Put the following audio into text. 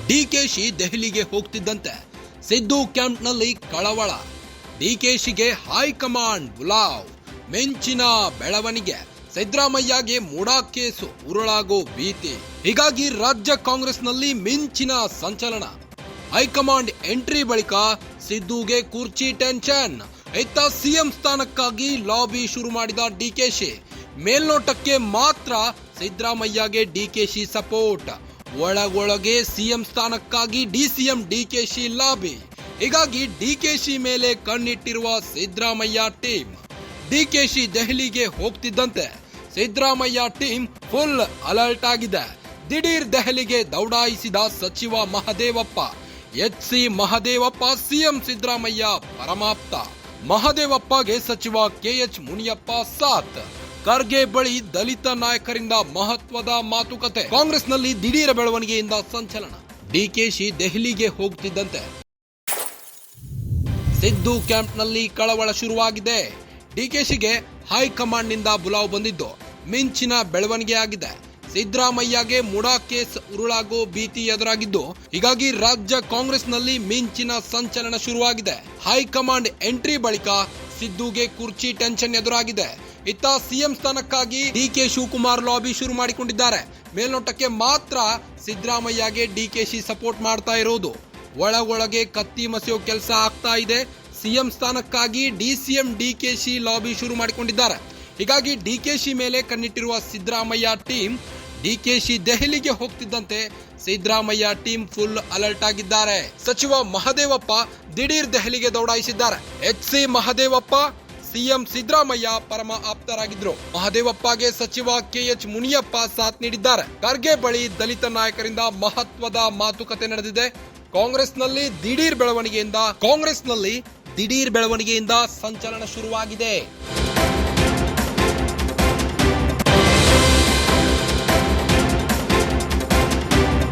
ಡಿಕೆಶಿ ದೆಹಲಿಗೆ ಹೋಗ್ತಿದ್ದಂತೆ ಸಿದ್ದು ಕ್ಯಾಂಪ್ನಲ್ಲಿ ಕಳವಳ. ಡಿಕೆಶಿಗೆ ಹೈಕಮಾಂಡ್ ಬುಲಾವ್. ಮಿಂಚಿನ ಬೆಳವಣಿಗೆ. ಸಿದ್ದರಾಮಯ್ಯಗೆ ಮೂಡಾ ಕೇಸು ಉರುಳಾಗೋ ಭೀತಿ. ಹೀಗಾಗಿ ರಾಜ್ಯ ಕಾಂಗ್ರೆಸ್ನಲ್ಲಿ ಮಿಂಚಿನ ಸಂಚಲನ. ಹೈಕಮಾಂಡ್ ಎಂಟ್ರಿ ಬಳಿಕ ಸಿದ್ದುಗೆ ಕುರ್ಚಿ ಟೆನ್ಷನ್. ಇತ್ತ ಸಿಎಂ ಸ್ಥಾನಕ್ಕಾಗಿ ಲಾಬಿ ಶುರು ಮಾಡಿದ ಡಿಕೆಶಿ. ಮೇಲ್ನೋಟಕ್ಕೆ ಮಾತ್ರ ಸಿದ್ದರಾಮಯ್ಯಗೆ ಡಿಕೆಶಿ ಸಪೋರ್ಟ್. ಒಳಗೊಳಗೆ ಸಿಎಂ ಸ್ಥಾನಕ್ಕಾಗಿ ಡಿಸಿಎಂ ಡಿಕೆಶಿ ಲಾಬಿ. ಹೀಗಾಗಿ ಡಿಕೆಶಿ ಮೇಲೆ ಕಣ್ಣಿಟ್ಟಿರುವ ಸಿದ್ದರಾಮಯ್ಯ ಟೀಮ್. ಡಿಕೆಶಿ ದೆಹಲಿಗೆ ಹೋಗ್ತಿದ್ದಂತೆ ಸಿದ್ದರಾಮಯ್ಯ ಟೀಮ್ ಫುಲ್ ಅಲರ್ಟ್ ಆಗಿದೆ. ದಿಢೀರ್ ದೆಹಲಿಗೆ ದೌಡಾಯಿಸಿದ ಸಚಿವ ಮಹದೇವಪ್ಪ. ಎಚ್ಸಿ ಮಹದೇವಪ್ಪ ಸಿಎಂ ಸಿದ್ದರಾಮಯ್ಯ ಪರಮಾಪ್ತ. ಮಹದೇವಪ್ಪಗೆ ಸಚಿವ ಕೆಎಚ್ ಮುನಿಯಪ್ಪ ಸಾಥ್. ಖರ್ಗೆ ಬಳಿ ದಲಿತ ನಾಯಕರಿಂದ ಮಹತ್ವದ ಮಾತುಕತೆ. ಕಾಂಗ್ರೆಸ್ನಲ್ಲಿ ದಿಢೀರ ಬೆಳವಣಿಗೆಯಿಂದ ಸಂಚಲನ. ಡಿಕೆಶಿ ದೆಹಲಿಗೆ ಹೋಗ್ತಿದ್ದಂತೆ ಸಿದ್ದು ಕ್ಯಾಂಪ್ನಲ್ಲಿ ಕಳವಳ ಶುರುವಾಗಿದೆ. ಡಿಕೆಶಿಗೆ ಹೈಕಮಾಂಡ್ ನಿಂದ ಬುಲಾವ್ ಬಂದಿದ್ದು ಮಿಂಚಿನ ಬೆಳವಣಿಗೆ ಆಗಿದೆ. ಸಿದ್ದರಾಮಯ್ಯಗೆ ಮೂಡಾ ಕೇಸ್ ಉರುಳಾಗೋ ಭೀತಿ ಎದುರಾಗಿದ್ದು, ಹೀಗಾಗಿ ರಾಜ್ಯ ಕಾಂಗ್ರೆಸ್ನಲ್ಲಿ ಮಿಂಚಿನ ಸಂಚಲನ ಶುರುವಾಗಿದೆ. ಹೈಕಮಾಂಡ್ ಎಂಟ್ರಿ ಬಳಿಕ ಸಿದ್ದುಗೆ ಕುರ್ಚಿ ಟೆನ್ಷನ್ ಎದುರಾಗಿದೆ. ಇತ್ತ ಸಿಎಂ ಸ್ಥಾನಕ್ಕಾಗಿ ಡಿಕೆ ಶಿವಕುಮಾರ್ ಲಾಬಿ ಶುರು ಮಾಡಿಕೊಂಡಿದ್ದಾರೆ. ಮೇಲ್ನೋಟಕ್ಕೆ ಮಾತ್ರ ಸಿದ್ದರಾಮಯ್ಯಗೆ ಡಿಕೆಶಿ ಸಪೋರ್ಟ್ ಮಾಡ್ತಾ ಇರೋದು. ಒಳಗೊಳಗೆ ಕತ್ತಿ ಮಸೆಯೋ ಕೆಲಸ ಆಗ್ತಾ ಇದೆ. ಸಿಎಂ ಸ್ಥಾನಕ್ಕಾಗಿ ಡಿಸಿಎಂ ಡಿಕೆಶಿ ಲಾಬಿ ಶುರು ಮಾಡಿಕೊಂಡಿದ್ದಾರೆ. ಹೀಗಾಗಿ ಡಿಕೆಶಿ ಮೇಲೆ ಕಣ್ಣಿಟ್ಟಿರುವ ಸಿದ್ದರಾಮಯ್ಯ ಟೀಮ್. ಡಿಕೆಶಿ ದೆಹಲಿಗೆ ಹೋಗ್ತಿದ್ದಂತೆ ಸಿದ್ದರಾಮಯ್ಯ ಟೀಮ್ ಫುಲ್ ಅಲರ್ಟ್ ಆಗಿದ್ದಾರೆ. ಸಚಿವ ಮಹದೇವಪ್ಪ ದಿಢೀರ್ ದೆಹಲಿಗೆ ದೌಡಾಯಿಸಿದ್ದಾರೆ. ಎಚ್ಸಿ ಮಹದೇವಪ್ಪ ಸಿಎಂ ಸಿದ್ದರಾಮಯ್ಯ ಪರಮ ಆಪ್ತರಾಗಿದ್ರು. ಮಹದೇವಪ್ಪಗೆ ಸಚಿವ ಕೆಎಚ್ ಮುನಿಯಪ್ಪ ಸಾಥ್ ನೀಡಿದ್ದಾರೆ. ಖರ್ಗೆ ಬಳಿ ದಲಿತ ನಾಯಕರಿಂದ ಮಹತ್ವದ ಮಾತುಕತೆ ನಡೆದಿದೆ. ಕಾಂಗ್ರೆಸ್ನಲ್ಲಿ ದಿಢೀರ್ ಬೆಳವಣಿಗೆಯಿಂದ ಸಂಚಲನ ಶುರುವಾಗಿದೆ.